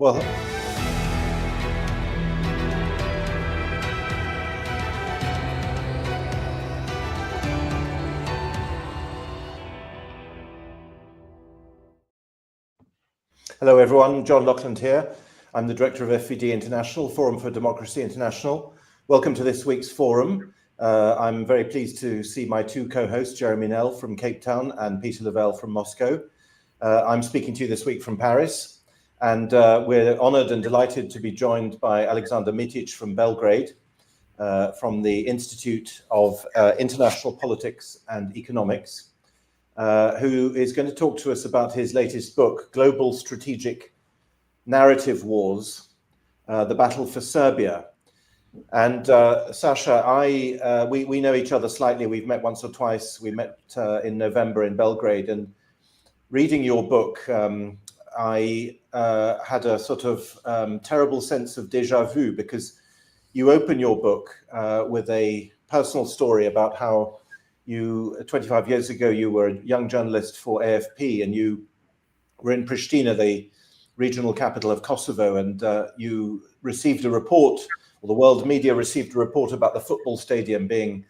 Well, hello everyone, John Lockland here. I'm the director of FVD International, Forum for Democracy International. Welcome to this week's forum. I'm very pleased to see my two co-hosts, Jeremy Nell from Cape Town and Peter Lavelle from Moscow. I'm speaking to you this week from Paris, and we're honored and delighted to be joined by Aleksandar Mitić from Belgrade, from the Institute of International Politics and Economics, who is going to talk to us about his latest book, Global Strategic Narrative Wars, The Battle for Serbia. And Sasha, we know each other slightly. We've met once or twice. We met in November in Belgrade, and reading your book, I had a sort of terrible sense of déjà vu, because you open your book with a personal story about how you, 25 years ago, you were a young journalist for AFP, and you were in Pristina, the regional capital of Kosovo, and you received a report, or the world media received a report about the football stadium being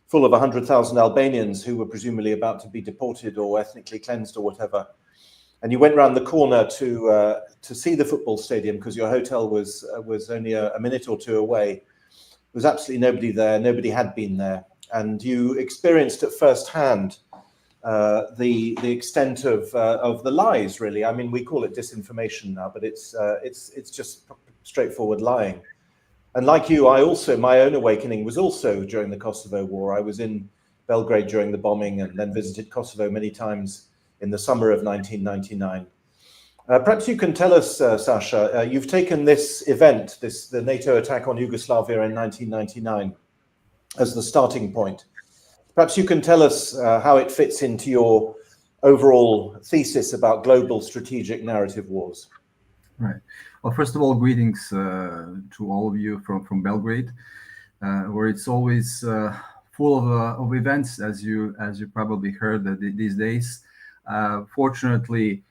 full of 100,000 Albanians who were presumably about to be deported or ethnically cleansed or whatever. And you went round the corner to see the football stadium because your hotel was only a minute or two away. There was absolutely nobody there. Nobody had been there. And you experienced at first hand the extent of the lies, really. I mean, we call it disinformation now, but it's just straightforward lying. And like you, my own awakening was also during the Kosovo War. I was in Belgrade during the bombing and then visited Kosovo many times in the summer of 1999. Perhaps you can tell us, Sasha, you've taken this event, the NATO attack on Yugoslavia in 1999, as the starting point. Perhaps you can tell us how it fits into your overall thesis about global strategic narrative wars. Right. Well, first of all, greetings to all of you from Belgrade, where it's always full of events, as you probably heard these days. Fortunately,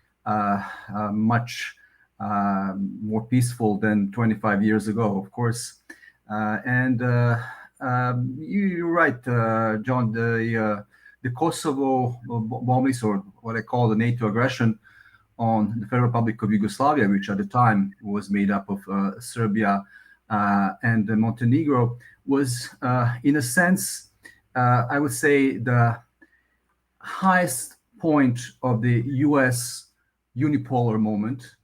much more peaceful than 25 years ago, of course. You're right, John. The Kosovo bombings, or what I call the NATO aggression on the Federal Republic of Yugoslavia, which at the time was made up of Serbia and Montenegro, was, in a sense, I would say, the highest point of the U.S. unipolar moment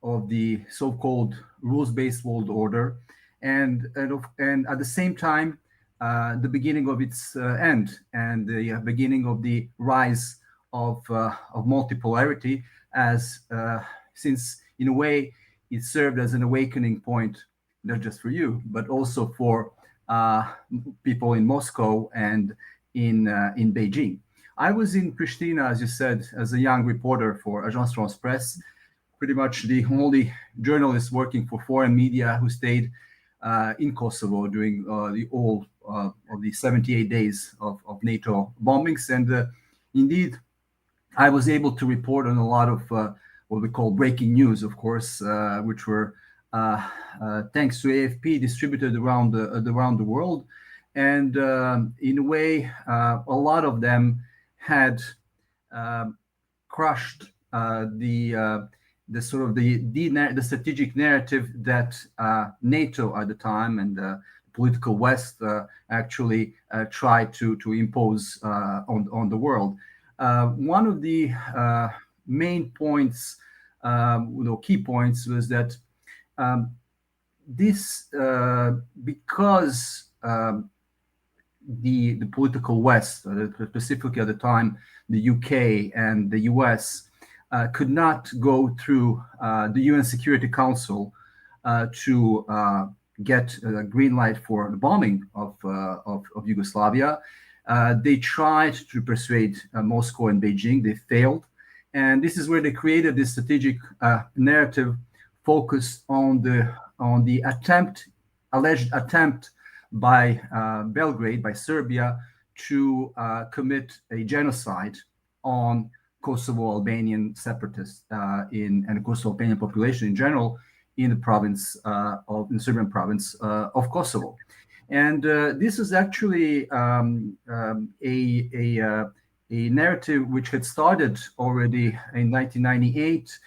of the so-called rules-based world order, and at the same time, the beginning of its end, and the beginning of the rise of multipolarity, as since in a way it served as an awakening point, not just for you, but also for people in Moscow and in Beijing. I was in Pristina, as you said, as a young reporter for Agence France Presse, pretty much the only journalist working for foreign media who stayed in Kosovo during all of the 78 days of NATO bombings. And indeed, I was able to report on a lot of what we call breaking news, of course, which were, thanks to AFP, distributed around the world. And in a way, a lot of them had crushed the sort of the strategic narrative that NATO at the time and the political West actually tried to impose on the world. One of the main points, key points, was that this, because the political West, specifically at the time, the UK and the US, could not go through the UN Security Council to get a green light for the bombing of Yugoslavia. They tried to persuade Moscow and Beijing. They failed. And this is where they created this strategic narrative focused on the alleged attempt by Belgrade, by Serbia, to commit a genocide on Kosovo Albanian separatists and Kosovo Albanian population in general in the Serbian province of Kosovo. And this is actually a narrative which had started already in 1998,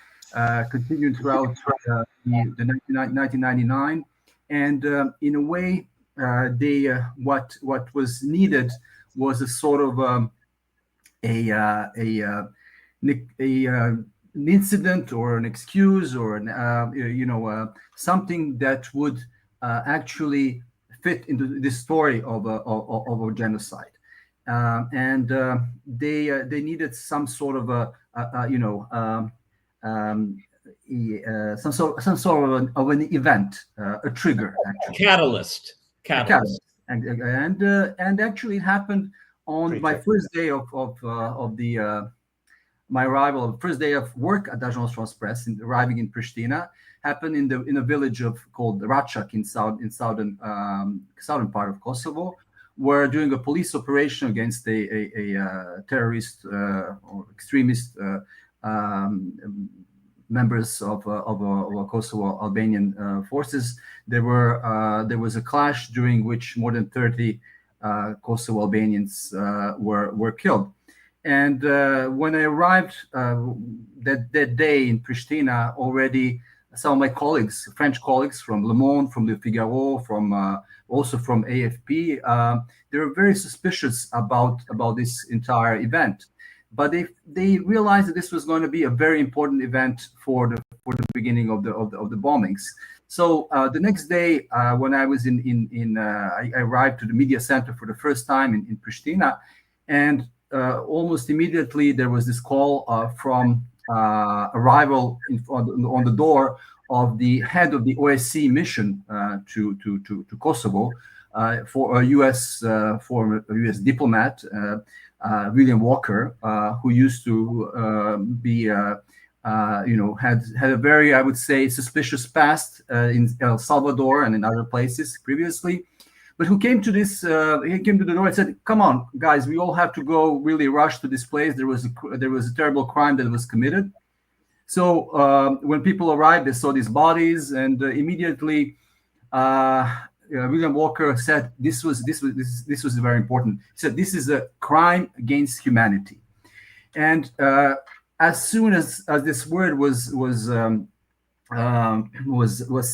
continued throughout the 1999, and in a way, what was needed was a sort of an incident or an excuse or something that would actually fit into this story of a genocide. They needed some sort of some sort of an event, a trigger, actually. Catalyst. And actually it happened on my first day of my arrival, first day of work at Agence France Presse, arriving in Pristina, happened in a village called Račak in southern part of Kosovo, where during a police operation against a terrorist or extremist members of Kosovo Albanian forces, there was a clash during which more than 30 Kosovo Albanians were killed. And when I arrived that day in Pristina, already some of my colleagues, French colleagues from Le Monde, from Le Figaro, also from AFP, they were very suspicious about this entire event. But they realized that this was going to be a very important event for the beginning of the bombings. So the next day, when I was I arrived to the media center for the first time in Pristina, and almost immediately there was this call from arrival on the door of the head of the OSCE mission to Kosovo, for a U.S. former U.S. diplomat, William Walker, who used to be had a very, I would say, suspicious past in El Salvador and in other places previously, but who came to this. He came to the door and said, "Come on, guys, we all have to go. Really rush to this place. There was a terrible crime that was committed." So when people arrived, they saw these bodies, and immediately William Walker said this was very important. He said this is a crime against humanity, and as soon as this word was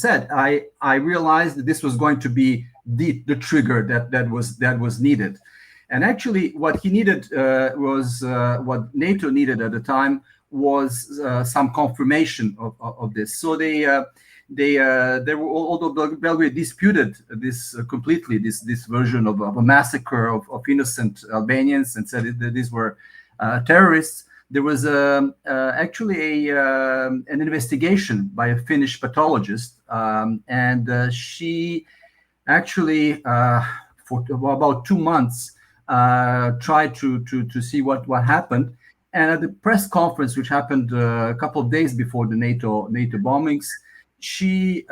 said, I realized that this was going to be the trigger that was needed. And actually, what he needed was what NATO needed at the time was some confirmation of this. So they were, although Belgrade disputed this completely, this version of a massacre of innocent Albanians and said that these were terrorists. There was actually an investigation by a Finnish pathologist, and she actually for about 2 months tried to see what happened. And at the press conference, which happened a couple of days before the NATO bombings, she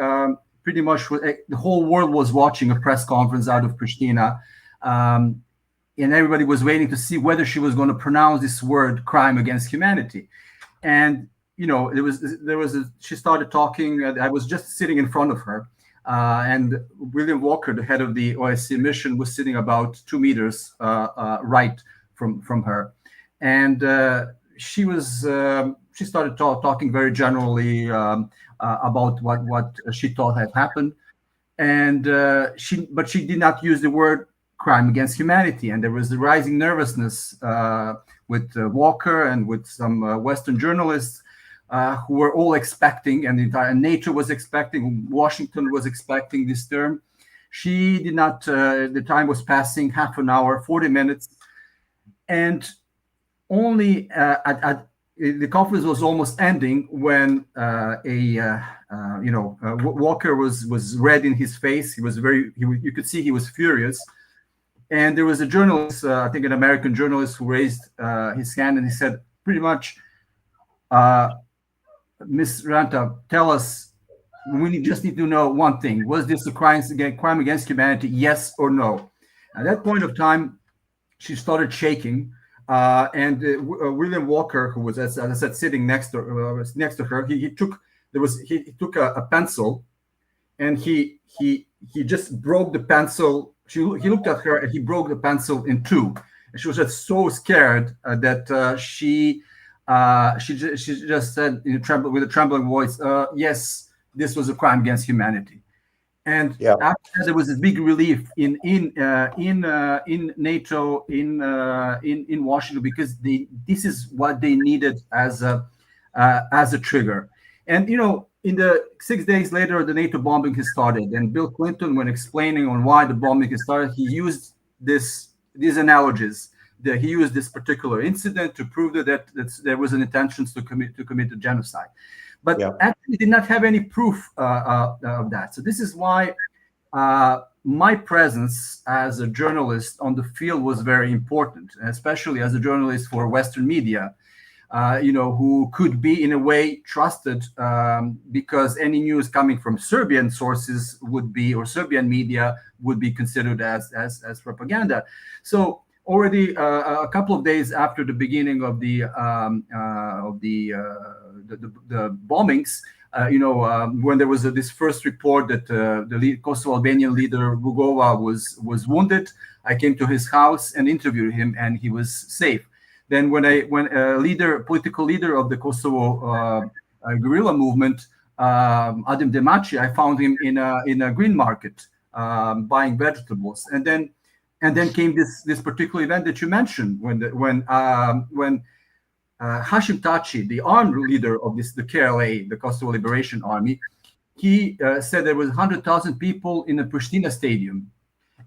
pretty much the whole world was watching a press conference out of Pristina, and everybody was waiting to see whether she was going to pronounce this word, crime against humanity. And she started talking. I was just sitting in front of her, and William Walker, the head of the OSCE mission, was sitting about 2 meters right from her. And she started talking very generally about what she thought had happened, and but she did not use the word crime against humanity. And there was a rising nervousness with Walker and with some Western journalists who were all expecting, and the entire NATO was expecting, Washington was expecting this term. She did not. The time was passing, half an hour, 40 minutes, and only the conference was almost ending when Walker was red in his face. He was you could see he was furious. And there was a journalist, I think an American journalist, who raised his hand, and he said pretty much, Ms. Ranta, tell us, we just need to know one thing. Was this a crime against humanity, yes or no? At that point of time, she started shaking. And William Walker, who was, as I said, sitting next to her, he took he took a pencil, and he just broke the pencil. He looked at her and he broke the pencil in two. And she was just so scared that she just said with a trembling voice, "Yes, this was a crime against humanity." And after that, there was a big relief in NATO in Washington, because this is what they needed as a trigger. And in the 6 days later, the NATO bombing has started, and Bill Clinton, when explaining on why the bombing has started, he used these analogies. That he used this particular incident to prove that there was an intention to commit a genocide, but actually did not have any proof of that. So this is why my presence as a journalist on the field was very important, especially as a journalist for Western media. Who could be in a way trusted, because any news coming from Serbian sources or Serbian media would be considered as propaganda. So already a couple of days after the beginning of the bombings, when there was this first report that the Kosovo Albanian leader Rugova was wounded, I came to his house and interviewed him, and he was safe. Then when political leader of the Kosovo guerrilla movement, Adem Demaci, I found him in a green market buying vegetables, and then came this particular event that you mentioned when Hashim Taci, the armed leader of the KLA, the Kosovo Liberation Army, he said there was 100,000 people in the Pristina stadium,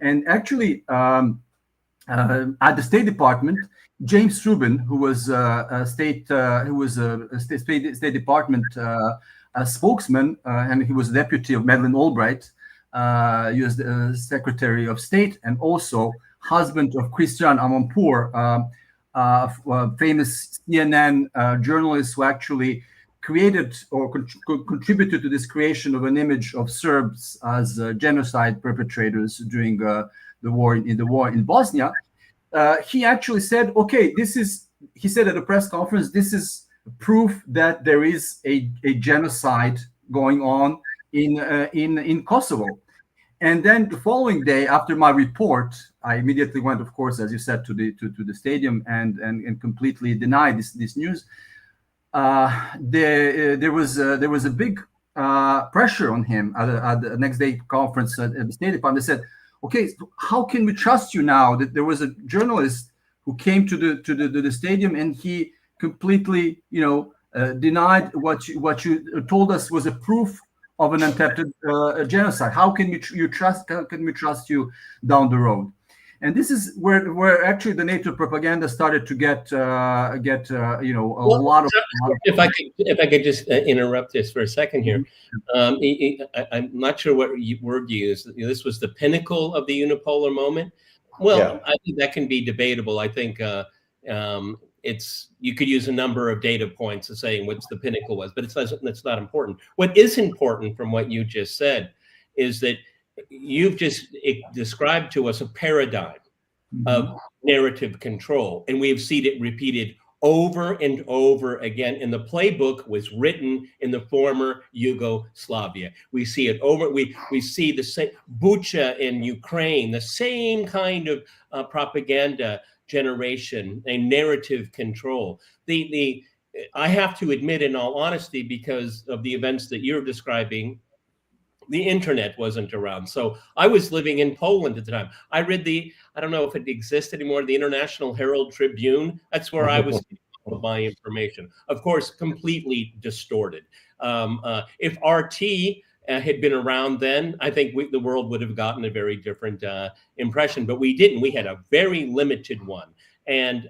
and actually at the State Department, James Rubin, who was a State Department spokesman, and he was deputy of Madeleine Albright, he was the Secretary of State, and also husband of Christian Amanpour, famous CNN journalist who actually created or contributed to this creation of an image of Serbs as genocide perpetrators during the war in Bosnia. He actually said, okay, he said at a press conference, this is proof that there is a genocide going on in Kosovo. And then the following day, after my report, I immediately went, of course, as you said, to the stadium and completely denied this news. There was a big pressure on him at the next day conference at the State Department. They said, okay, how can we trust you now that there was a journalist who came to the stadium and he completely, denied what you told us was a proof of an attempted genocide? How can we trust you down the road? And this is where actually the NATO propaganda started to get a lot of. If I could just interrupt this for a second here, I'm not sure what word you used. This was the pinnacle of the unipolar moment. Well, yeah. I think that can be debatable. I think you could use a number of data points to say what the pinnacle was, but it's not important. What is important from what you just said is that you've just described to us a paradigm of narrative control, and we have seen it repeated over and over again. And the playbook was written in the former Yugoslavia. We see it over. We see the same Bucha in Ukraine, the same kind of propaganda generation and narrative control. I have to admit, in all honesty, because of the events that you're describing, the internet wasn't around. So I was living in Poland at the time. I read I don't know if it exists anymore, the International Herald Tribune. That's where I was getting all of my information. Of course, completely distorted. If RT had been around then, I think the world would have gotten a very different impression, but we didn't. We had a very limited one. And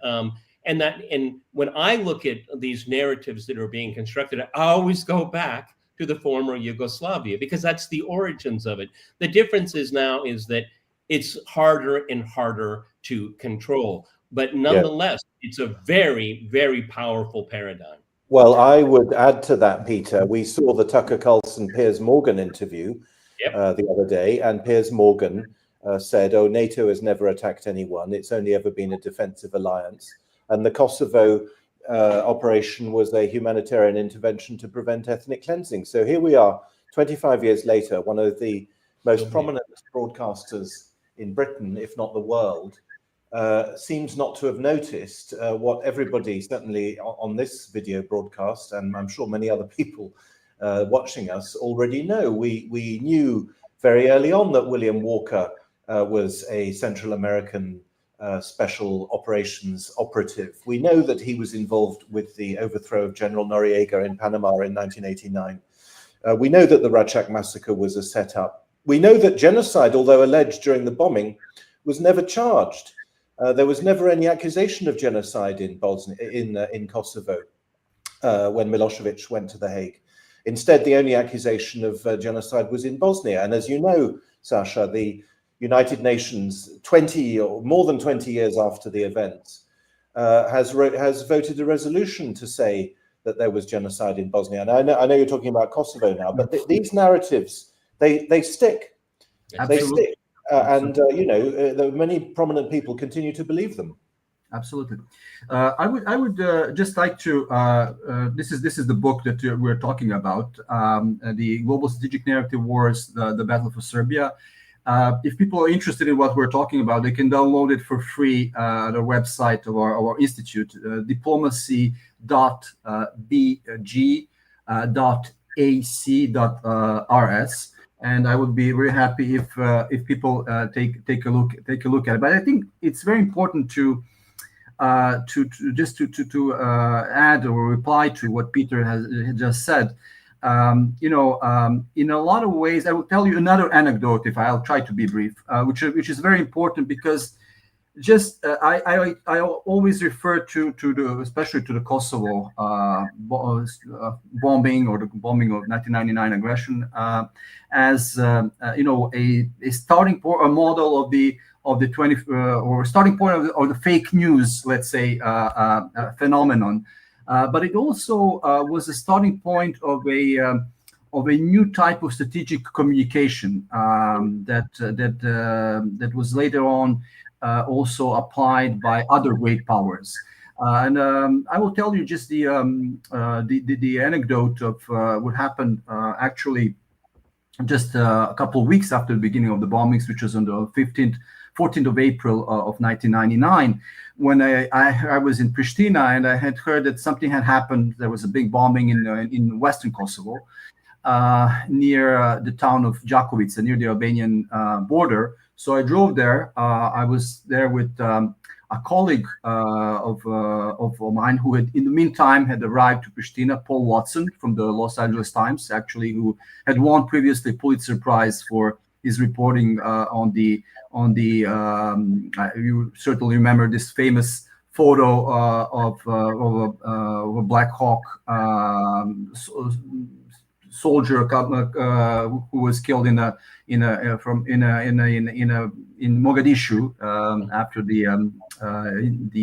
when I look at these narratives that are being constructed, I always go back to the former Yugoslavia, because that's the origins of it. The difference is now is that it's harder and harder to control, but nonetheless, it's a very, very powerful paradigm. Well, I would add to that, Peter. We saw the Tucker Carlson-Piers Morgan interview the other day, and Piers Morgan said, oh, NATO has never attacked anyone. It's only ever been a defensive alliance. And the Kosovo operation was a humanitarian intervention to prevent ethnic cleansing. So here we are, 25 years later, one of the most prominent broadcasters in Britain, if not the world, seems not to have noticed what everybody, certainly on this video broadcast, and I'm sure many other people watching us already know. We knew very early on that William Walker was a Central American special operations operative. We know that he was involved with the overthrow of General Noriega in Panama in 1989. We know that the Rachak massacre was a setup. We know that genocide, although alleged during the bombing, was never charged. There was never any accusation of genocide in Bosnia, in Kosovo, when Milosevic went to The Hague. Instead, the only accusation of genocide was in Bosnia. And as you know, Sasha, the United Nations, 20 or more than 20 years after the events, has voted a resolution to say that there was genocide in Bosnia. And I know you're talking about Kosovo now, but these narratives, they stick. Absolutely. They stick. The many prominent people continue to believe them. Absolutely. I would just like to. This is the book that we're talking about. The Global Strategic Narrative Wars: the Battle for Serbia. If people are interested in what we're talking about, they can download it for free at our website of our institute, diplomacy.bg.ac.rs. And I would be very happy if people take a look at it. But I think it's very important to add or reply to what Peter has just said. In a lot of ways, I will tell you another anecdote if I'll try to be brief, which is very important because just I always refer to especially to the Kosovo bombing or the bombing of 1999 aggression as a starting point, a model of the 20 or starting point of the fake news, let's say, phenomenon. But it also was a starting point of a new type of strategic communication that was later on also applied by other great powers. And I will tell you just the anecdote of what happened actually just a couple of weeks after the beginning of the bombings, which was on the 14th of April of 1999, when I was in Pristina and I had heard that something had happened. There was a big bombing in western Kosovo, near the town of Đakovica, near the Albanian border. So I drove there. I was there with a colleague of mine who had, in the meantime, had arrived to Pristina, Paul Watson from the Los Angeles Times, actually, who had won previously Pulitzer Prize for his reporting on the. You certainly remember this famous photo of a Black Hawk soldier who was killed in Mogadishu after the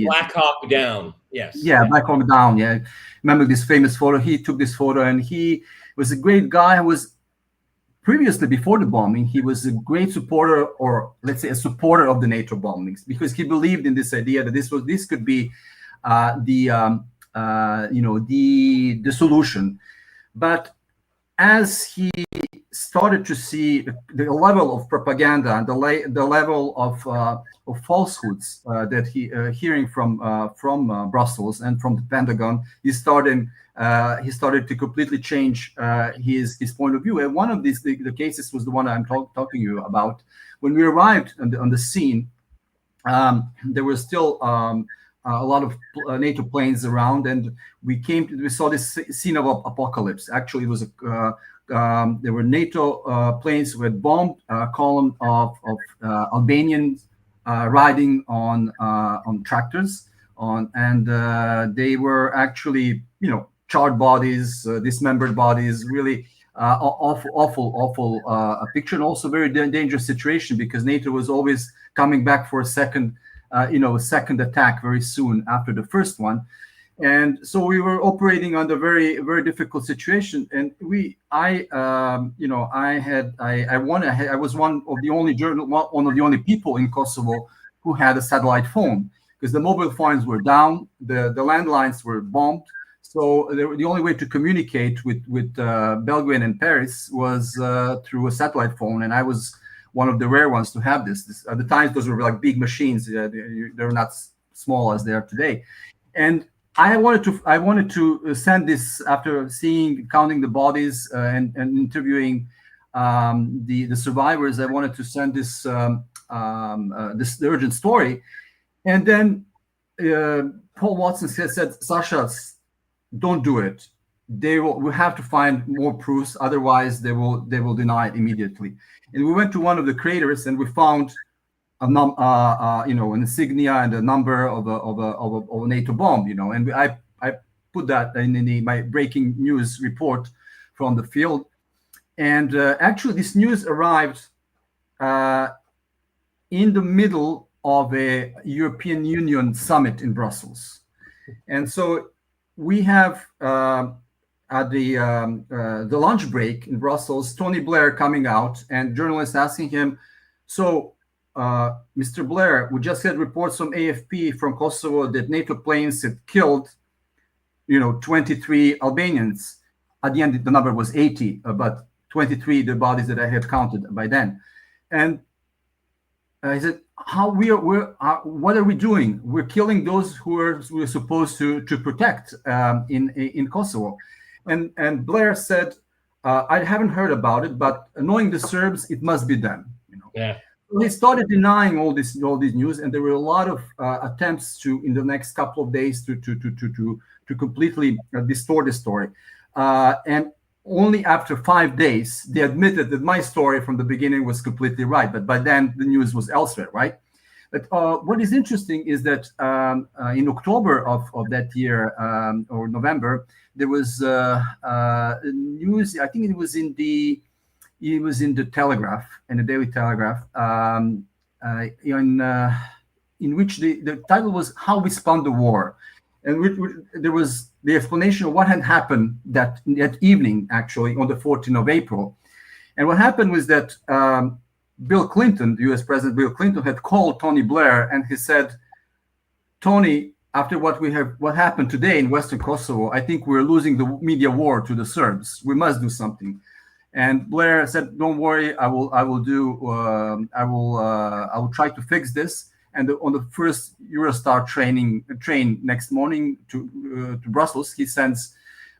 Black Hawk Down. Yes. Yeah, Black Hawk Down. Yeah, remember this famous photo? He took this photo, and he was a great guy. Who was previously, before the bombing, he was a great supporter, or let's say a supporter of the NATO bombings, because he believed in this idea that this could be the solution. But as he started to see the level of propaganda and the level of falsehoods that he hearing from Brussels and from the Pentagon, he started to completely change his point of view. And one of the cases was the one I'm talking to you about. When we arrived on the scene, there were still a lot of NATO planes around, and we saw this scene of apocalypse. Actually, it was there were NATO planes who had bombed a column of Albanians riding on tractors, and they were actually, charred bodies, dismembered bodies, really awful picture, and also very dangerous situation, because NATO was always coming back for a second attack very soon after the first one. And so we were operating under very, very difficult situation. And I was one of the only people in Kosovo who had a satellite phone, because the mobile phones were down, the landlines were bombed. So the only way to communicate with Belgrade and Paris was through a satellite phone, and I was one of the rare ones to have this. At the time, those were like big machines. They're not small as they are today. And I wanted to send this after counting the bodies and interviewing the survivors. I wanted to send this urgent story, and then Paul Watson said, Sasha, don't do it. We have to find more proofs, otherwise they will deny it immediately. And we went to one of the craters and we found an insignia and a number of a NATO bomb, and I put that in my breaking news report from the field. And actually this news arrived in the middle of a European Union summit in Brussels. And so we have at the lunch break in Brussels, Tony Blair coming out and journalists asking him, so Mr. Blair, we just had reports from AFP from Kosovo that NATO planes had killed, 23 Albanians. At the end, the number was 80, but 23 the bodies that I had counted by then. And I said, what are we doing? We're killing those who we're supposed to protect in Kosovo. And Blair said, I haven't heard about it, but knowing the Serbs, it must be them. Yeah. So he started denying all this news, and there were a lot of attempts in the next couple of days to completely distort the story. And only after 5 days, they admitted that my story from the beginning was completely right. But by then, the news was elsewhere, right? But what is interesting is that in October of that year, or November, there was news. I think it was in the Telegraph, in the Daily Telegraph, in which the title was "How We Spun the War," and there was the explanation of what had happened that evening, actually on the 14th of April. And what happened was that Bill Clinton, the U.S. President Bill Clinton, had called Tony Blair, and he said, "Tony, after what happened today in Western Kosovo, I think we're losing the media war to the Serbs. We must do something." And Blair said, "Don't worry, I will try to fix this." And on the first Eurostar train next morning to Brussels, he sends,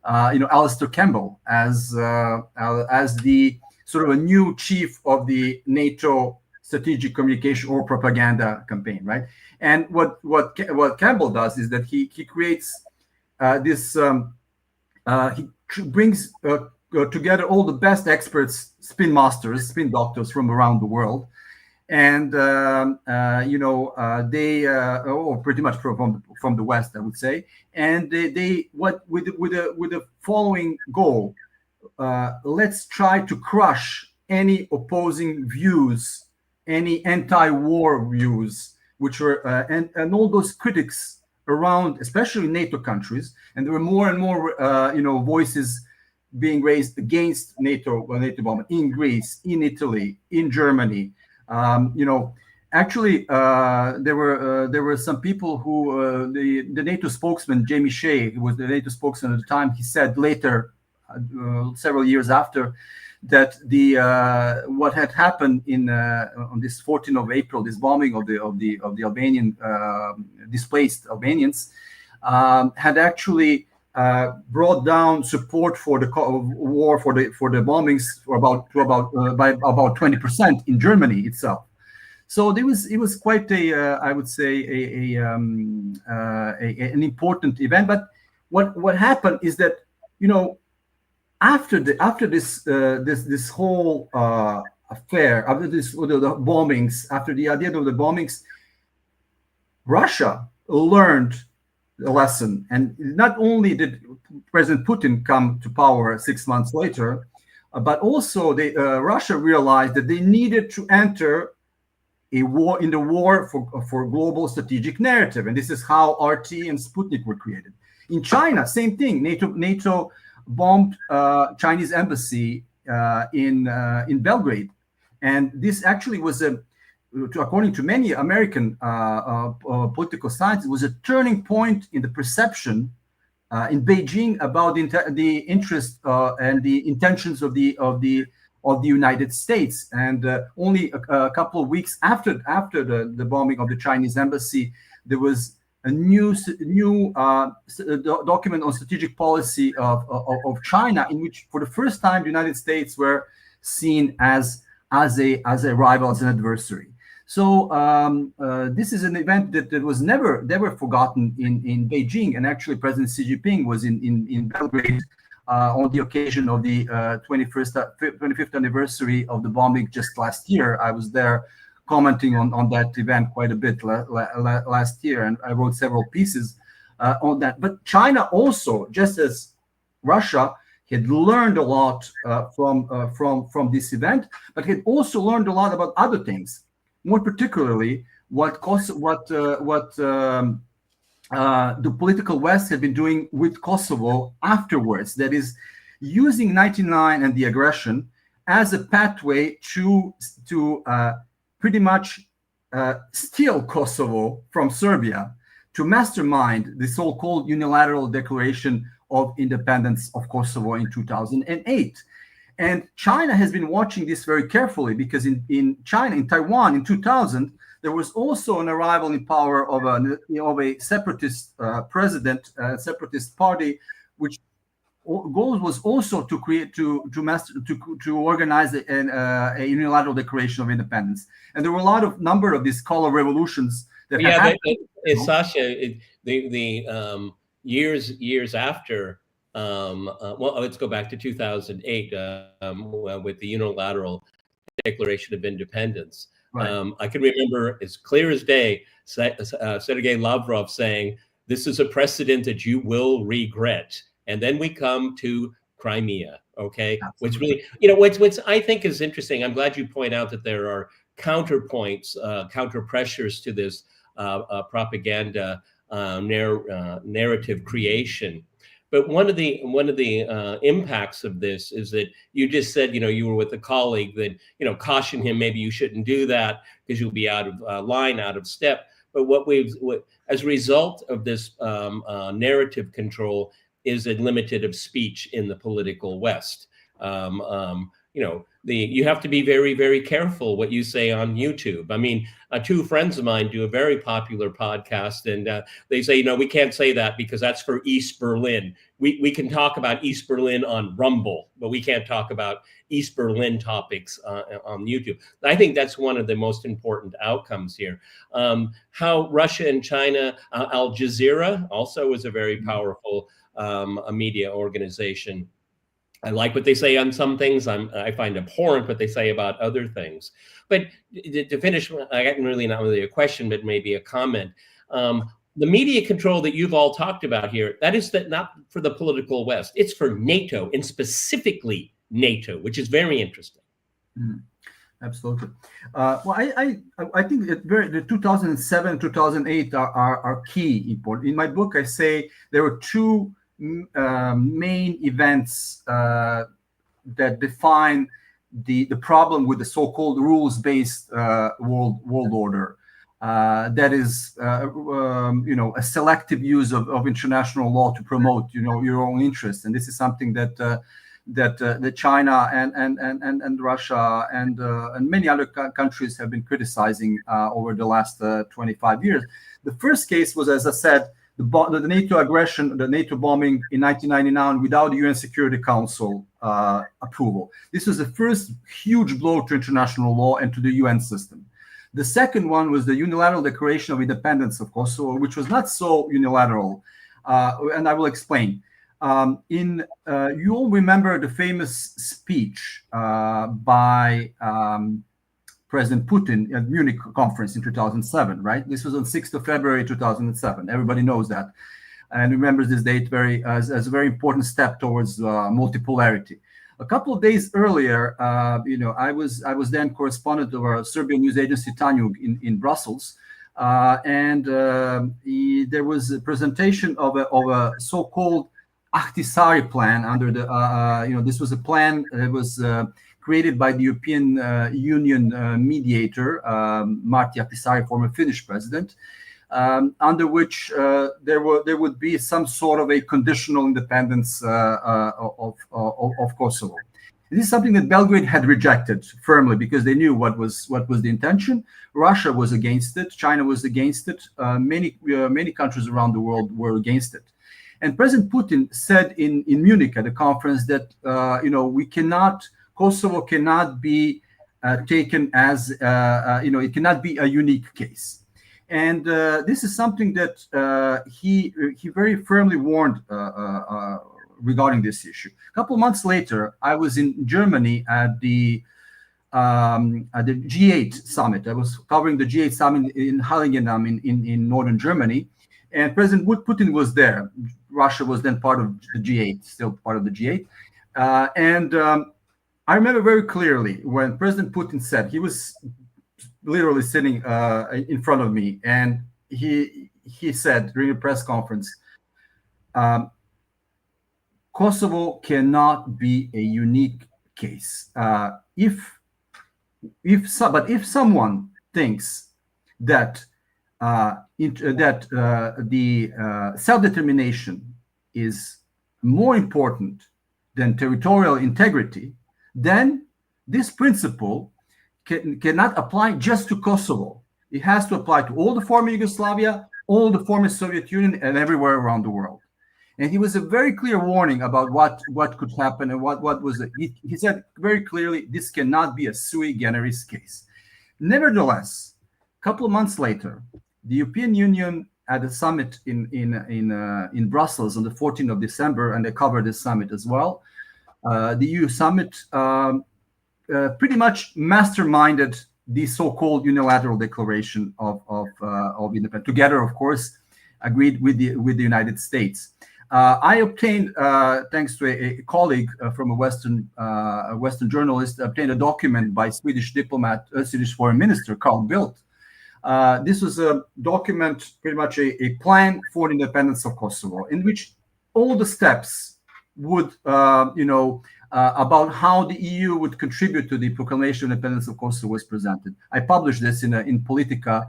Alistair Campbell as the sort of a new chief of the NATO strategic communication or propaganda campaign, right? And what Campbell does is that he creates this. He brings together all the best experts, spin masters, spin doctors from around the world, and they pretty much from the West, I would say, and they with the following goal: let's try to crush any opposing views, any anti-war views, which were and all those critics around, especially NATO countries, and there were more and more voices being raised against NATO bombing in Greece, in Italy, in Germany. Actually, there were some people who the NATO spokesman Jamie Shea, who was the NATO spokesman at the time, he said later, several years after, that what had happened on this 14th of April, this bombing of the Albanian displaced Albanians, had actually brought down support for the war for the bombings by about 20% in Germany itself. So it was quite I would say an important event. But what happened is that after this whole affair, after the bombings, after the idea of the bombings, Russia learned a lesson. And not only did President Putin come to power 6 months later, but also Russia realized that they needed to enter a war for global strategic narrative. And this is how RT and Sputnik were created. In China, same thing. NATO bombed Chinese embassy in Belgrade. And this actually was according to many American political scientists, was a turning point in the perception in Beijing about the interest and the intentions of the United States. And only a couple of weeks after the bombing of the Chinese embassy, there was a new document on strategic policy of China, in which, for the first time, the United States were seen as a rival, as an adversary. So this is an event that was never forgotten in Beijing. And actually, President Xi Jinping was in Belgrade on the occasion of the 25th anniversary of the bombing just last year. I was there commenting on that event quite a bit last year, and I wrote several pieces on that. But China also, just as Russia, had learned a lot from this event, but had also learned a lot about other things. More particularly, what the political West had been doing with Kosovo afterwards. That is, using 1999 and the aggression as a pathway to pretty much steal Kosovo from Serbia, to mastermind the so-called unilateral declaration of independence of Kosovo in 2008. And China has been watching this very carefully, because in Taiwan in 2000, there was also an arrival in power of a separatist president, separatist party, which goal was also to create to organize a unilateral declaration of independence. And there were a number of these color revolutions that happened. Sasha, the years after. Well, let's go back to 2008 with the unilateral Declaration of Independence. Right. I can remember as clear as day Sergei Lavrov saying, "This is a precedent that you will regret." And then we come to Crimea, okay? Absolutely. Which really, what's I think is interesting. I'm glad you point out that there are counterpoints, counter pressures to this propaganda narrative creation. But one of the impacts of this is that you just said, you were with a colleague that, caution him, maybe you shouldn't do that because you'll be out of line, out of step. But as a result of this narrative control is a limited of speech in the political West. You have to be very, very careful what you say on YouTube. I mean, two friends of mine do a very popular podcast, and they say, we can't say that because that's for East Berlin. We can talk about East Berlin on Rumble, but we can't talk about East Berlin topics on YouTube. I think that's one of the most important outcomes here. How Russia and China, Al Jazeera also is a very powerful a media organization. I like what they say on some things. I find abhorrent what they say about other things. But to finish, I got not really a question, but maybe a comment. The media control that you've all talked about here, that is not for the political West. It's for NATO, and specifically NATO, which is very interesting. Mm, absolutely. Well, I think that the 2007, 2008 are key important. In my book, I say there were two main events that define the problem with the so-called rules-based world order. That is, a selective use of international law to promote, your own interests, and this is something that China and Russia and many other countries have been criticizing over the last 25 years. The first case was, as I said, the NATO aggression, the NATO bombing in 1999 without the UN Security Council approval. This was the first huge blow to international law and to the UN system. The second one was the unilateral declaration of independence of Kosovo, which was not so unilateral, and I will explain. You all remember the famous speech by President Putin at Munich conference in 2007, right? This was on 6th of February 2007. Everybody knows that and remembers this date as a very important step towards multipolarity. A couple of days earlier, I was then correspondent of our Serbian news agency Tanjug in Brussels, and there was a presentation of a so-called Ahtisaari plan under the this was a plan that was created by the European Union mediator, Martti Ahtisaari, former Finnish president, under which there would be some sort of a conditional independence of Kosovo. This is something that Belgrade had rejected firmly because they knew what was the intention. Russia was against it. China was against it. Many countries around the world were against it. And President Putin said in Munich at a conference that Kosovo cannot be taken as it cannot be a unique case. And this is something that he very firmly warned regarding this issue. A couple of months later, I was in Germany at the G8 summit. I was covering the G8 summit in Heiligendamm in northern Germany, and President Putin was there. Russia was then part of the G8, still part of the G8. I remember very clearly when President Putin said, he was literally sitting in front of me, and he said during a press conference, Kosovo cannot be a unique case. If someone thinks that the self-determination is more important than territorial integrity, then this principle cannot apply just to Kosovo. It has to apply to all the former Yugoslavia, all the former Soviet Union, and everywhere around the world. And he was a very clear warning about what could happen and what was it. He said very clearly, this cannot be a sui generis case. Nevertheless, a couple of months later, the European Union at a summit in Brussels on the 14th of December, and they covered this summit as well. The EU summit pretty much masterminded the so-called unilateral declaration of independence. Together, of course, agreed with the United States. I obtained, thanks to a colleague from a Western journalist, obtained a document by Swedish Foreign Minister Carl Bildt. This was a document, pretty much a plan for the independence of Kosovo, in which all the steps would, about how the EU would contribute to the proclamation of independence of Kosovo was presented. I published this in Politica,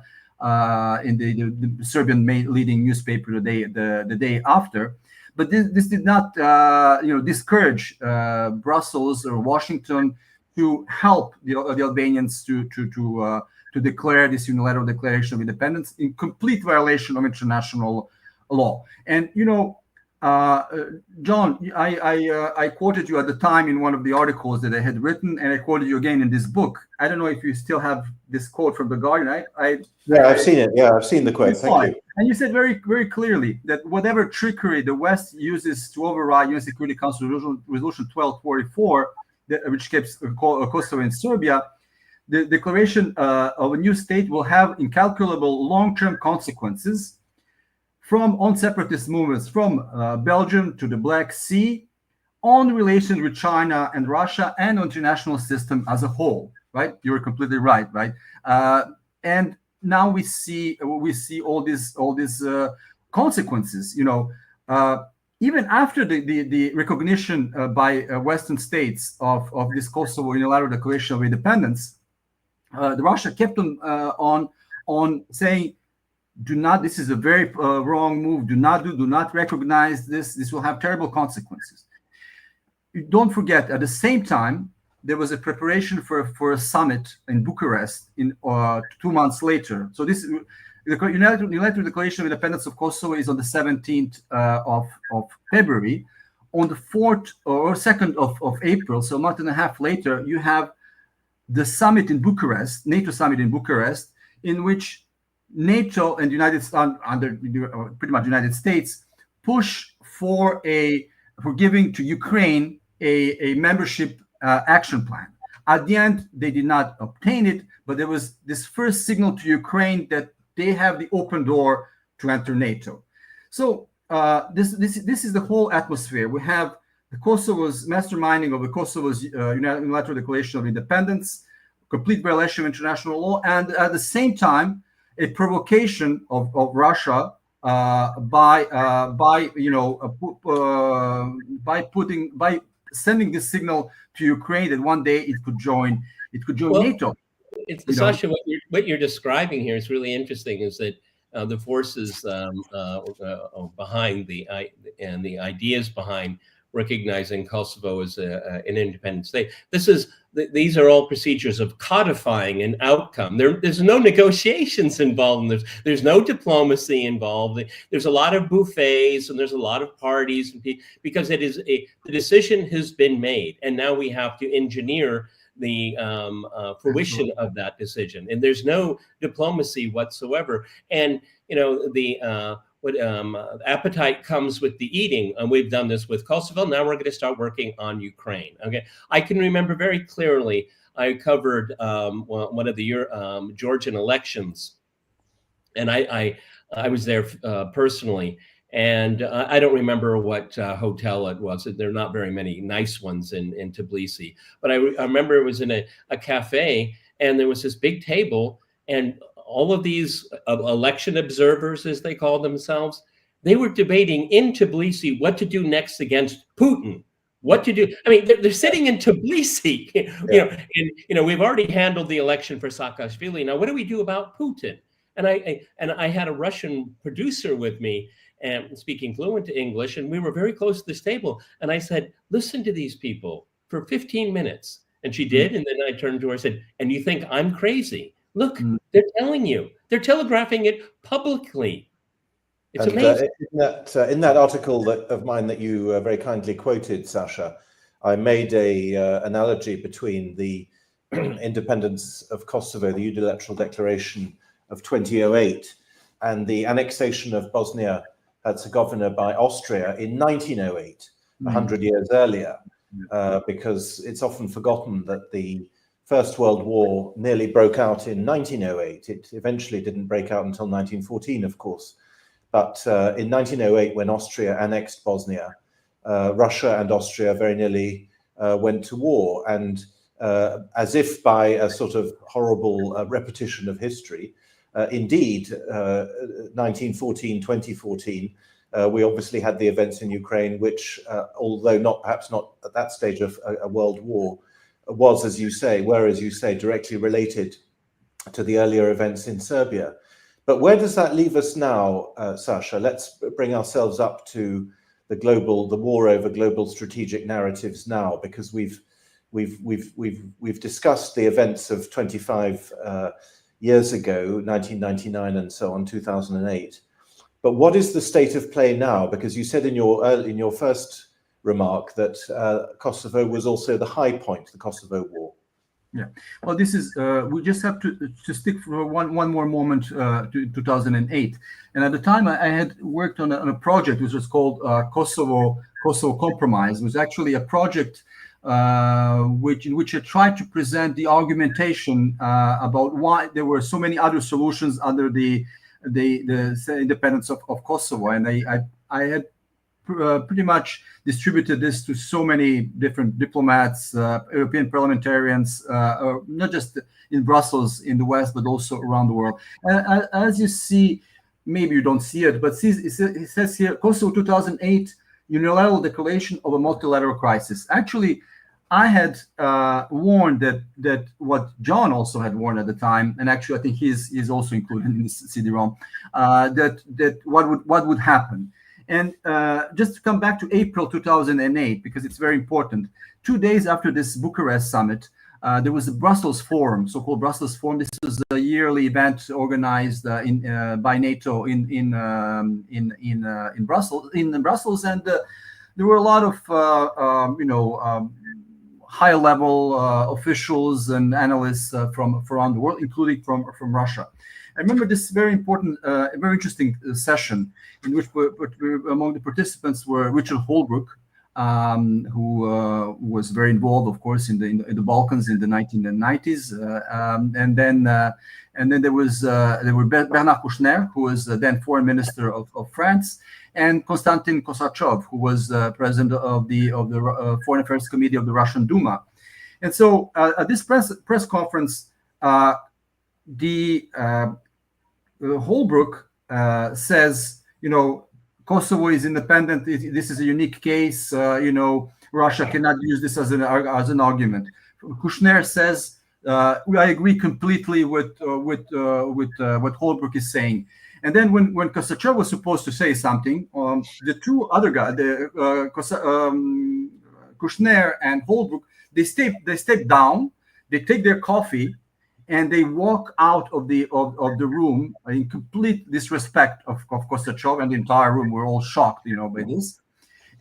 in the Serbian leading newspaper the day after. But this did not, discourage Brussels or Washington to help the Albanians to declare this unilateral declaration of independence in complete violation of international law. And John, I quoted you at the time in one of the articles that I had written, and I quoted you again in this book. I don't know if you still have this quote from The Guardian. I've seen it. Yeah, I've seen the quote. Thank you. And you said very, very clearly that whatever trickery the West uses to override UN Security Council Resolution 1244, which keeps Kosovo and Serbia, the declaration of a new state will have incalculable long-term consequences on separatist movements from Belgium to the Black Sea, on relations with China and Russia, and on international system as a whole. Right? You were completely right. Right? And now we see all these consequences. Even after the recognition by Western states of this Kosovo unilateral declaration of independence, Russia kept on saying, "Do not. This is a very wrong move. Do not recognize this. This will have terrible consequences." Don't forget, at the same time, there was a preparation for a summit in Bucharest 2 months later. So this the unilateral declaration of independence of Kosovo is on the 17th of February. On the 4th or 2nd of April, so a month and a half later, you have the summit in Bucharest, NATO summit in Bucharest, in which NATO and United States, under pretty much United States, push for giving to Ukraine a membership action plan. At the end, they did not obtain it, but there was this first signal to Ukraine that they have the open door to enter NATO. So this is the whole atmosphere. We have the Kosovo's masterminding of the Kosovo's unilateral declaration of independence, complete violation of international law, and at the same time, a provocation of Russia by sending this signal to Ukraine that one day it could join Well, NATO. It's Sasha, what you're describing here is really interesting. Is that the forces behind the ideas behind recognizing Kosovo as an independent state. These are all procedures of codifying an outcome. There's no negotiations involved. There's no diplomacy involved. There's a lot of buffets and there's a lot of parties, because the decision has been made, and now we have to engineer the fruition of that decision, and there's no diplomacy whatsoever. And appetite comes with the eating, and we've done this with Kosovo. Now we're going to start working on Ukraine. Okay, I can remember very clearly. I covered one of the Georgian elections, and I was there personally. And I don't remember what hotel it was. There are not very many nice ones in Tbilisi. But I remember it was in a cafe, and there was this big table, and all of these election observers, as they call themselves, they were debating in Tbilisi what to do next against Putin. What to do? I mean, they're sitting in Tbilisi, and we've already handled the election for Saakashvili. Now, what do we do about Putin? And I had a Russian producer with me, and speaking fluent English, and we were very close to this table. And I said, listen to these people for 15 minutes. And she did. And then I turned to her and said, and you think I'm crazy? Look, they're telling you. They're telegraphing it publicly. It's amazing. In that article of mine that you very kindly quoted, Sasha, I made a analogy between the independence of Kosovo, the unilateral declaration of 2008, and the annexation of Bosnia-Herzegovina by Austria in 1908, 100 years earlier, because it's often forgotten that the First World War nearly broke out in 1908. It eventually didn't break out until 1914, of course. But in 1908, when Austria annexed Bosnia, Russia and Austria very nearly went to war. And as if by a sort of horrible repetition of history, indeed, 1914, 2014, we obviously had the events in Ukraine, which, although perhaps not at that stage of a world war, were, as you say, directly related to the earlier events in Serbia. But where does that leave us now, Sasha? Let's bring ourselves up to the war over global strategic narratives now, because we've discussed the events of 25 years ago, 1999 and so on, 2008. But what is the state of play now? Because you said in your first remark that Kosovo was also the high point, the Kosovo War. Yeah, well, this is we just have to stick for one more moment to 2008. And at the time, I had worked on a project which was called Kosovo Compromise. It was actually a project in which I tried to present the argumentation about why there were so many other solutions under the independence of Kosovo. And I had pretty much distributed this to so many different diplomats, European parliamentarians, not just in Brussels, in the West, but also around the world. And as you see, maybe you don't see it, but it says here, Kosovo 2008, unilateral declaration of a multilateral crisis. Actually, I had warned that what John also had warned at the time, and actually I think he's also included in this CD-ROM, that what would happen. And just to come back to April 2008, because it's very important, 2 days after this Bucharest summit, there was a Brussels Forum, so-called Brussels Forum. This was a yearly event organized by NATO in Brussels, and there were a lot of high-level officials and analysts from around the world, including from Russia. I remember this very important, very interesting session in which among the participants were Richard Holbrooke, who was very involved, of course, in the Balkans in the 1990s, and then there were Bernard Kouchner, who was then foreign minister of France, and Konstantin Kosachev, who was president of the Foreign Affairs Committee of the Russian Duma. And so at this press conference, Holbrooke says, Kosovo is independent. This is a unique case. Russia cannot use this as an argument. Kushner says, I agree completely with what Holbrooke is saying. And then when Kosachev was supposed to say something, the two other guys, Kushner and Holbrooke, they step down, they take their coffee, and they walk out of the room in complete disrespect of Kosachev and the entire room. We're all shocked, by this.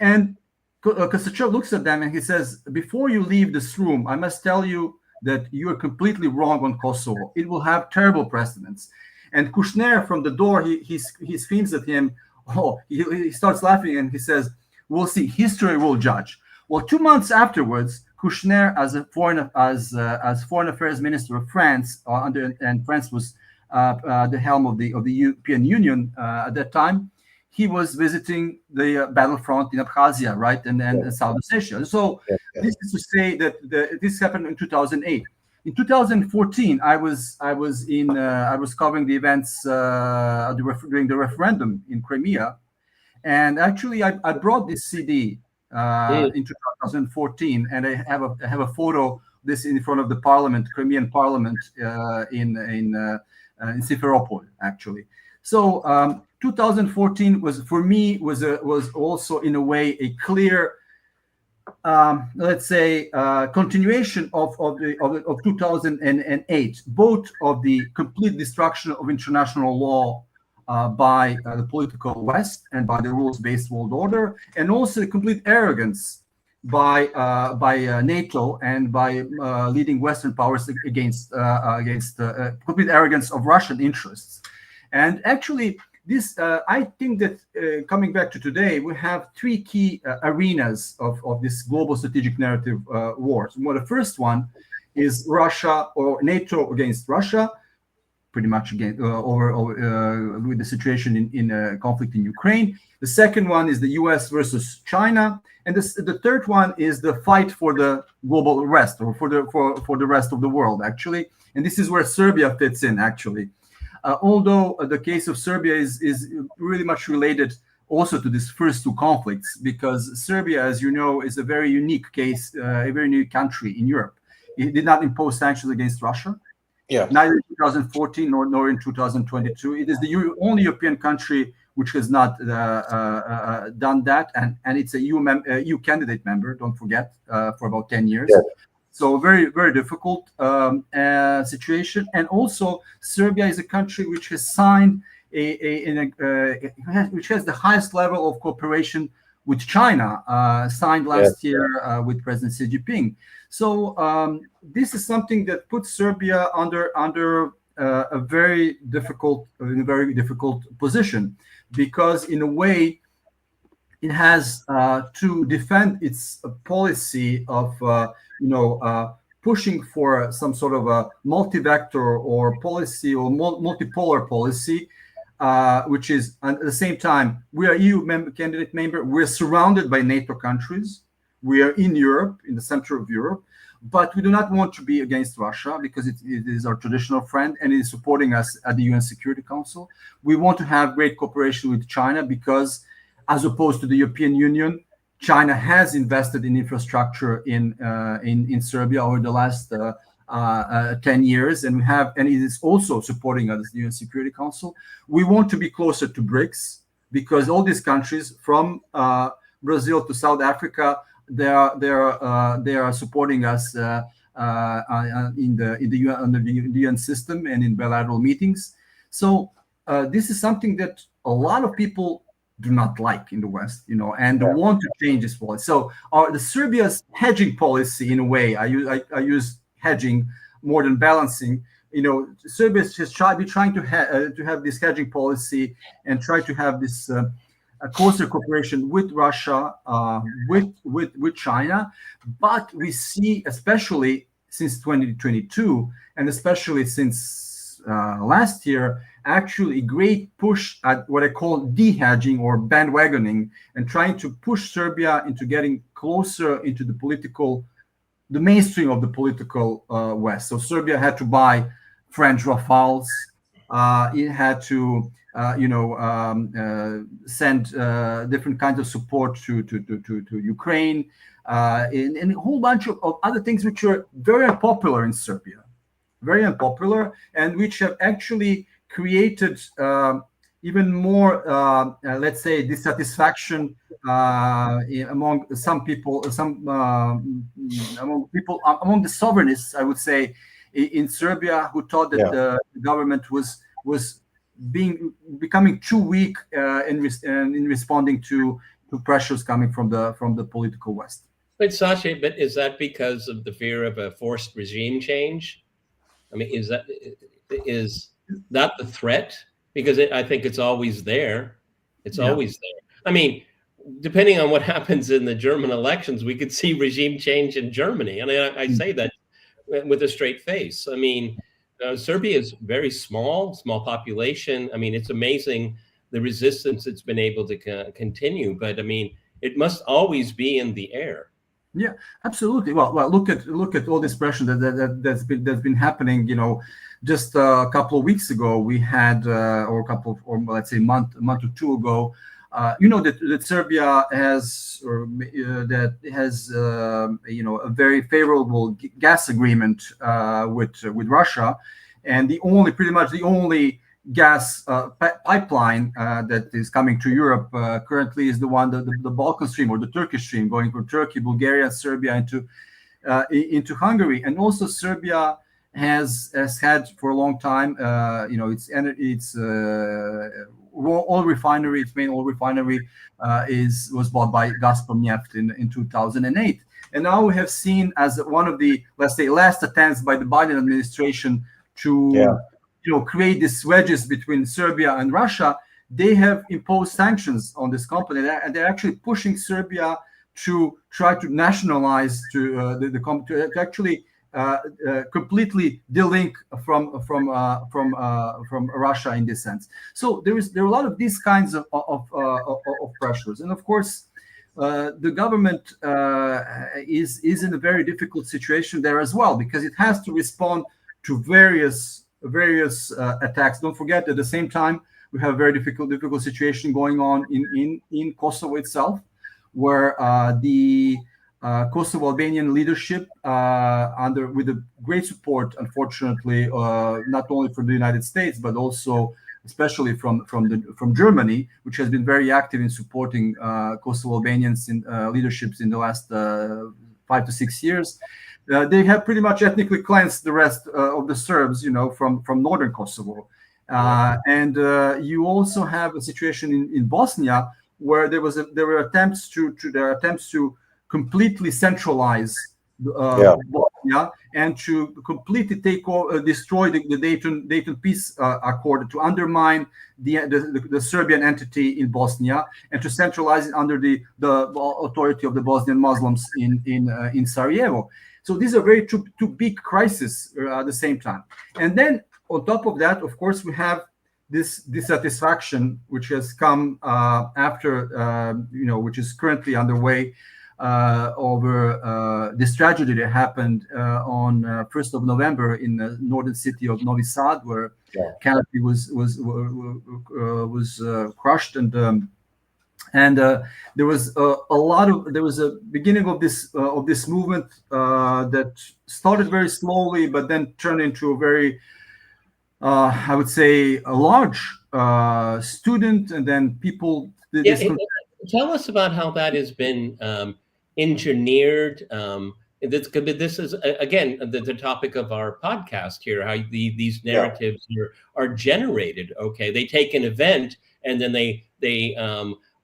And Kosachev looks at them and he says, "Before you leave this room, I must tell you that you are completely wrong on Kosovo. It will have terrible precedents." And Kushner from the door, he screams at him. He starts laughing and he says, "We'll see. History will judge." Well, 2 months afterwards, Kushner, as foreign affairs minister of France, and France was the helm of the European Union at that time, he was visiting the battlefront in Abkhazia, right, and South Ossetia. So this is to say that this happened in 2008. In 2014, I was covering the events during the referendum in Crimea, and actually I brought this CD in 2014, and I have a photo of this in front of the parliament, Crimean parliament, in Simferopol, actually. So 2014 was also in a way a clear, let's say, continuation of 2008, both of the complete destruction of international law by the political West and by the rules-based world order, and also the complete arrogance by NATO and by leading Western powers against complete arrogance of Russian interests. And actually, this I think that coming back to today, we have three key arenas of this global strategic narrative wars. Well, the first one is Russia or NATO against Russia, pretty much again with the situation in conflict in Ukraine. The second one is the US versus China, and the third one is the fight for the global rest, or for the rest of the world, actually. And this is where Serbia fits in, actually. Although the case of Serbia is really much related also to these first two conflicts, because Serbia, as you know, is a very unique case, a very unique country in Europe. It did not impose sanctions against Russia. Yeah. Neither in 2014 nor in 2022. It is the only European country which has not done that, and it's a EU candidate member. Don't forget, for about 10 years. Yeah. So very, very difficult situation. And also, Serbia is a country which has signed which has the highest level of cooperation with China, signed last year with President Xi Jinping. So this is something that puts Serbia under a very difficult position, because in a way it has to defend its policy of pushing for some sort of a multi-vector or policy or multipolar policy, which is at the same time, we are EU candidate member, we're surrounded by NATO countries, we are in Europe, in the center of Europe, but we do not want to be against Russia because it is our traditional friend and it is supporting us at the UN Security Council. We want to have great cooperation with China because, as opposed to the European Union, China has invested in infrastructure in Serbia over the last 10 years, and it is also supporting us at the UN Security Council. We want to be closer to BRICS because all these countries, from Brazil to South Africa, they are supporting us in the UN, under the UN system and in bilateral meetings. So this is something that a lot of people do not like in the West, and want to change this policy. So the Serbia's hedging policy, in a way, I use hedging more than balancing. Serbia has been trying to have this hedging policy and try to have this closer cooperation with Russia, with China. But we see, especially since 2022, and especially since last year, actually a great push at what I call de-hedging or bandwagoning, and trying to push Serbia into getting closer into the mainstream of the political West. So Serbia had to buy French Rafales. It had to send different kinds of support to Ukraine, and a whole bunch of other things which are very unpopular in Serbia, very unpopular, and which have actually created even more, let's say, dissatisfaction among some people, among the sovereignists, I would say, in Serbia, who thought that the government was becoming too weak in responding to pressures coming from the political West. But Sasha, is that because of the fear of a forced regime change? I mean, is that the threat? Because I think it's always there. It's always there. I mean, depending on what happens in the German elections, we could see regime change in Germany. And I say that with a straight face. I mean, Serbia is very small population. I mean, it's amazing the resistance it's been able to continue. But I mean, it must always be in the air. Yeah, absolutely. Well, look at all this pressure that's been happening. Just a couple of weeks ago, we had, or let's say month or two ago, that Serbia has, a very favorable gas agreement with Russia, and pretty much the only gas pipeline that is coming to Europe currently is the Balkan Stream, or the Turkish Stream, going from Turkey, Bulgaria, Serbia into Hungary. And also Serbia has had for a long time, its oil refinery, its main oil refinery was bought by Gazprom Neft in 2008. And now we have seen, as one of the, let's say, last attempts by the Biden administration to create these wedges between Serbia and Russia, they have imposed sanctions on this company, and they're actually pushing Serbia to try to nationalize, to actually completely delink from Russia in this sense. So there are a lot of these kinds of pressures, and of course, the government is in a very difficult situation there as well, because it has to respond to various attacks. Don't forget, at the same time, we have a very difficult situation going on in Kosovo itself, where the Kosovo Albanian leadership, with the great support, unfortunately, not only from the United States but also especially from Germany, which has been very active in supporting Kosovo Albanians in leaderships in the last 5 to 6 years. They have pretty much ethnically cleansed the rest of the Serbs, from northern Kosovo. And you also have a situation in Bosnia where there were attempts to completely centralize Bosnia and to completely destroy the Dayton Peace Accord, to undermine the Serbian entity in Bosnia and to centralize it under the authority of the Bosnian Muslims in Sarajevo. So these are two big crises at the same time. And then on top of that, of course, we have this dissatisfaction which has come after, which is currently underway over this tragedy that happened on 1st of November in the northern city of Novi Sad, where canopy was crushed, and there was a beginning of this movement that started very slowly, but then turned into a very, I would say, a large student, and then people. Tell us about how that has been engineered. This is again the topic of our podcast here. How these narratives are generated. Okay, they take an event and then they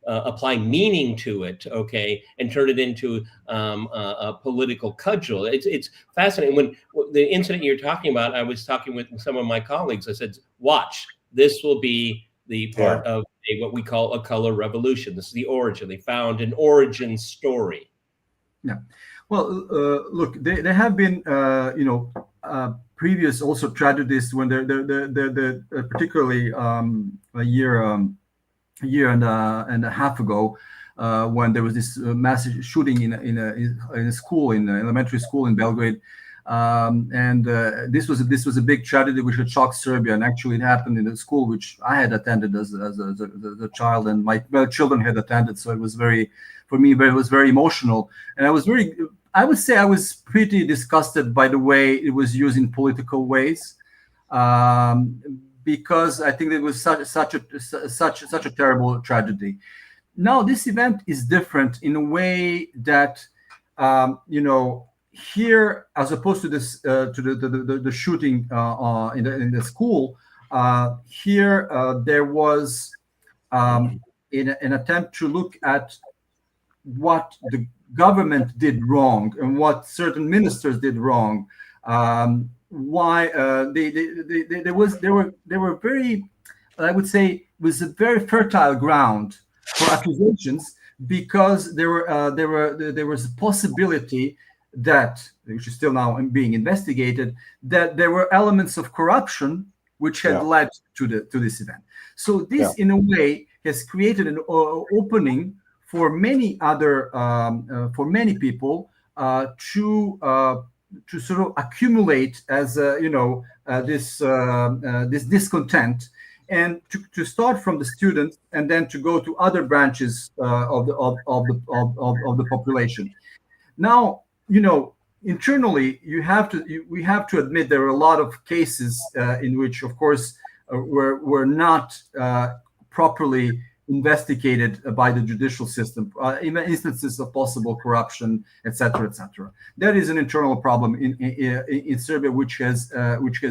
apply meaning to it, okay, and turn it into a political cudgel. It's fascinating. When the incident you're talking about, I was talking with some of my colleagues. I said, watch, this will be the part of what we call a color revolution. This is the origin. They found an origin story. Yeah. Well, look, there have been, previous also tragedies when they're particularly a year and a half ago, when there was this massive shooting in a school, in an elementary school in Belgrade, And this was a big tragedy which had shocked Serbia, and actually it happened in the school which I had attended as a child, and my children had attended. So it was for me, it was very emotional, and I would say I was pretty disgusted by the way it was used in political ways, because I think it was such a terrible tragedy. Now this event is different in a way that here, as opposed to this to the shooting in the school, here there was an attempt to look at what the government did wrong and what certain ministers did wrong. Why they were very, I would say, it was a very fertile ground for accusations, because there was a possibility that, which is still now being investigated, that there were elements of corruption which had led to this event. So this, in a way, has created an opening for many other for many people to sort of accumulate as this discontent, and to start from the students and then to go to other branches of the population. Now, internally, we have to admit there are a lot of cases in which, of course, were not properly investigated by the judicial system, even instances of possible corruption, etc., etc. That is an internal problem in Serbia, which has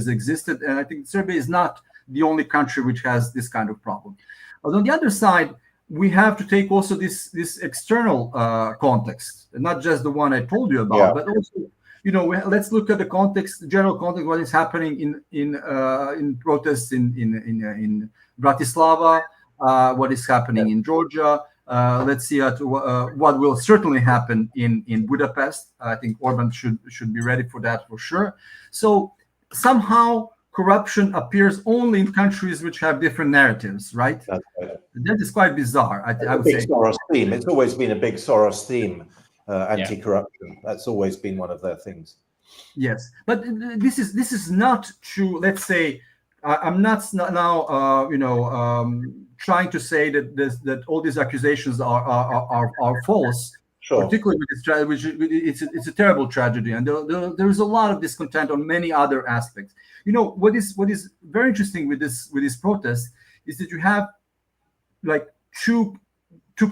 existed, and I think Serbia is not the only country which has this kind of problem. But on the other side, we have to take also this external context, not just the one I told you about, but also, let's look at the context, general context, what is happening in protests in Bratislava, what is happening in Georgia. Let's see what will certainly happen in Budapest. I think Orban should be ready for that for sure. So somehow corruption appears only in countries which have different narratives, right? That's right. That is quite bizarre. I would say Soros theme. It's always been a big Soros theme, anti-corruption. That's always been one of their things. Yes, but this is not true. Let's say I'm not now trying to say that all these accusations are false. Sure. Particularly with this tragedy, it's a terrible tragedy, and there is a lot of discontent on many other aspects. What is very interesting with this protest is that you have like two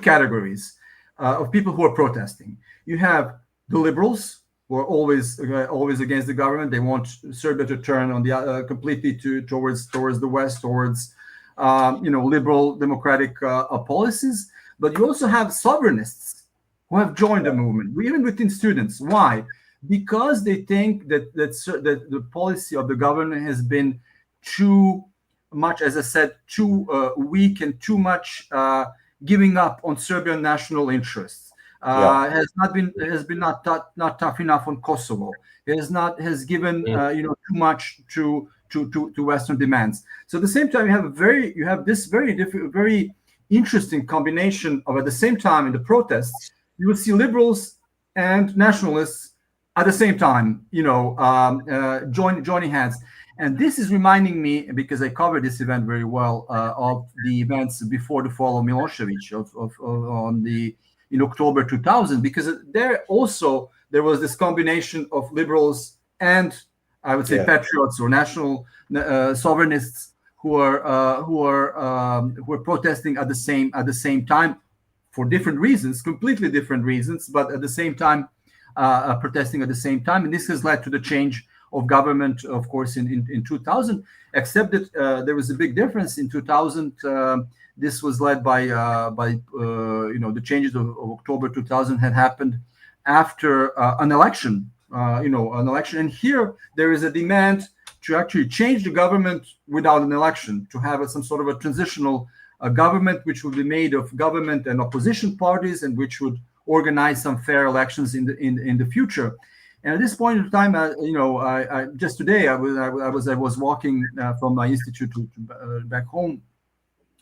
categories of people who are protesting. You have the liberals, who are always against the government. They want Serbia to turn on the completely towards the west, towards liberal democratic policies. But you also have sovereignists who have joined the movement, even within students. Why? Because they think that the policy of the government has been too much, as I said, too weak and too much giving up on Serbian national interests. Has been not tough enough on Kosovo. Has given too much to Western demands. So at the same time, you have this very interesting combination of, at the same time, in the protests, you will see liberals and nationalists at the same time, joining hands. And this is reminding me, because I covered this event very well, of the events before the fall of Milosevic in October 2000, because there was this combination of liberals and, I would say, patriots or national sovereignists who are protesting at the same time, for different reasons, completely different reasons, but at the same time, protesting at the same time. And this has led to the change of government, of course, in 2000, except that there was a big difference. In 2000, this was led by the changes of October 2000 had happened after an election, And here there is a demand to actually change the government without an election, to have some sort of a transitional government, which would be made of government and opposition parties, and which would organize some fair elections in the future. And at this point in time, just today I was walking from my institute back home,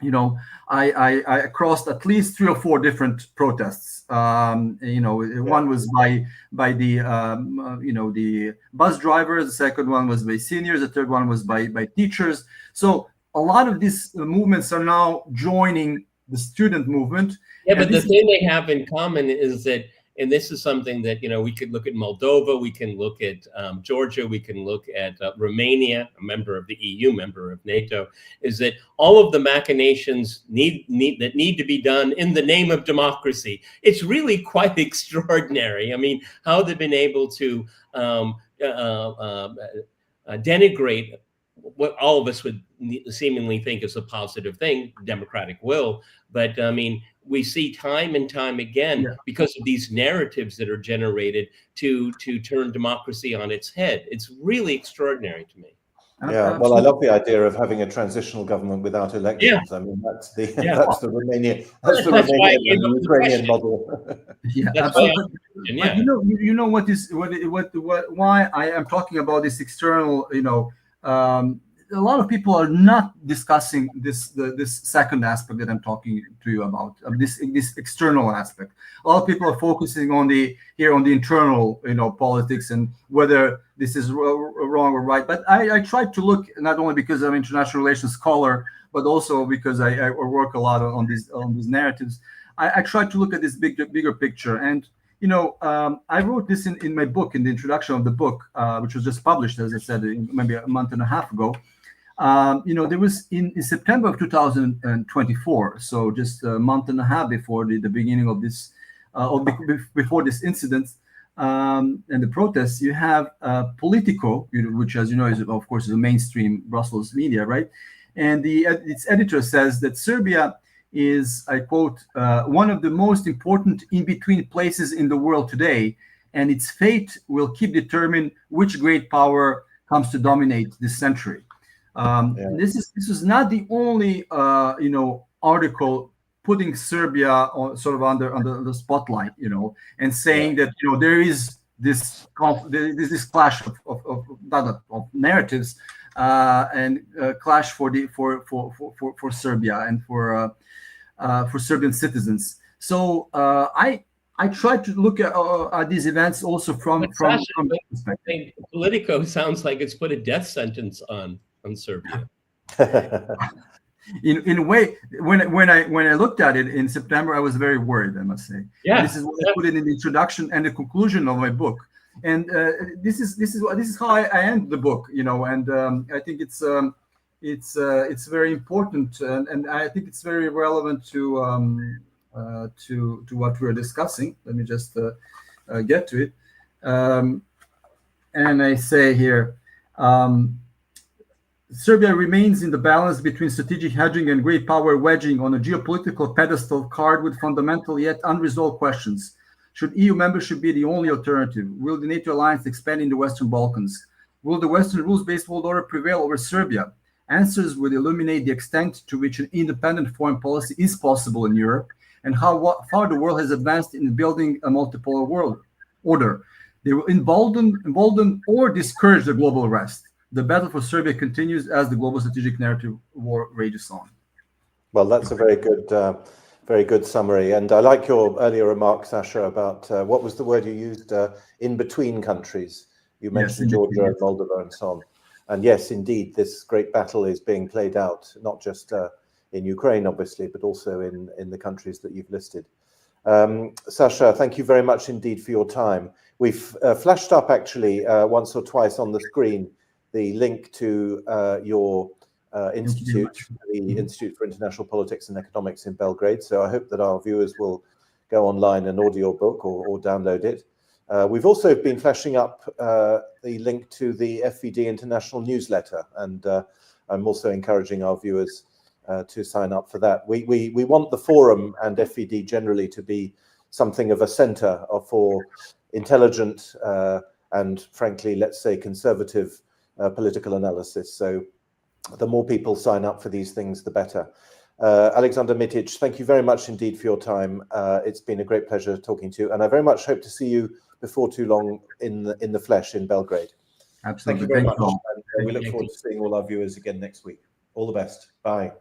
I crossed at least 3 or 4 different protests. One was by the the bus drivers. The second one was by seniors. The third one was by teachers. So a lot of these movements are now joining the student movement. Yeah, but the thing they have in common is that, and this is something that, we could look at Moldova, we can look at Georgia, we can look at Romania, a member of the EU, member of NATO, is that all of the machinations that need to be done in the name of democracy. It's really quite extraordinary. I mean, how they've been able to denigrate what all of us would seemingly think is a positive thing, democratic will. But I mean, we see time and time again, because of these narratives that are generated to turn democracy on its head. It's really extraordinary to me. Yeah, well, I love the idea of having a transitional government without elections. I mean, that's the Romanian, the Ukrainian model. Yeah, absolutely. But why I am talking about this external, a lot of people are not discussing this second aspect that I'm talking to you about, this external aspect. A lot of people are focusing on the internal, politics and whether this is wrong or right. But I try to look, not only because I'm an international relations scholar, but also because I work a lot on these narratives. I try to look at this bigger picture. And I wrote this in my book, in the introduction of the book, which was just published, as I said, maybe a month and a half ago. There was in September of 2024, so just a month and a half before the beginning of this, before this incident and the protests, you have Politico, which, as you know, is of course a mainstream Brussels media, right? And its editor says that Serbia is, I quote, one of the most important in-between places in the world today, and its fate will keep determine which great power comes to dominate this century. This is not the only article putting Serbia on, sort of under the spotlight, and saying that there is this clash of narratives and clash for Serbia and for Serbian citizens. So I try to look at these events also from that perspective. Politico sounds like it's put a death sentence on Serbia. In a way, when I looked at it in September, I was very worried, I must say. Yeah, and this is what I put in the introduction and the conclusion of my book. And this is how I end the book, And I think it's very important, and I think it's very relevant to what we're discussing. Let me just get to it. And I say here. Serbia remains in the balance between strategic hedging and great power wedging on a geopolitical pedestal card with fundamental yet unresolved questions. Should EU membership be the only alternative? Will the NATO alliance expand in the Western Balkans? Will the Western rules-based world order prevail over Serbia? Answers will illuminate the extent to which an independent foreign policy is possible in Europe and how far the world has advanced in building a multipolar world order. They will embolden or discourage the global rest. The battle for Serbia continues as the global strategic narrative war rages on. Well, that's a very good summary. And I like your earlier remark, Sasha, about what was the word you used? In between countries. You mentioned Georgia and Moldova and so on. And yes, indeed, this great battle is being played out, not just in Ukraine, obviously, but also in the countries that you've listed. Sasha, thank you very much indeed for your time. We've flashed up actually once or twice on the screen the link to your institute, the Institute for International Politics and Economics in Belgrade. So I hope that our viewers will go online and order your book or download it. We've also been flashing up the link to the FVD International newsletter, and I'm also encouraging our viewers to sign up for that. We want the forum and FVD generally to be something of a center for intelligent and frankly, let's say conservative political analysis. So the more people sign up for these things, the better. Aleksandar Mitić, thank you very much indeed for your time. It's been a great pleasure talking to you, and I very much hope to see you before too long in the flesh in Belgrade. Absolutely. Thank you very much. And we look forward to seeing all our viewers again next week. All the best. Bye.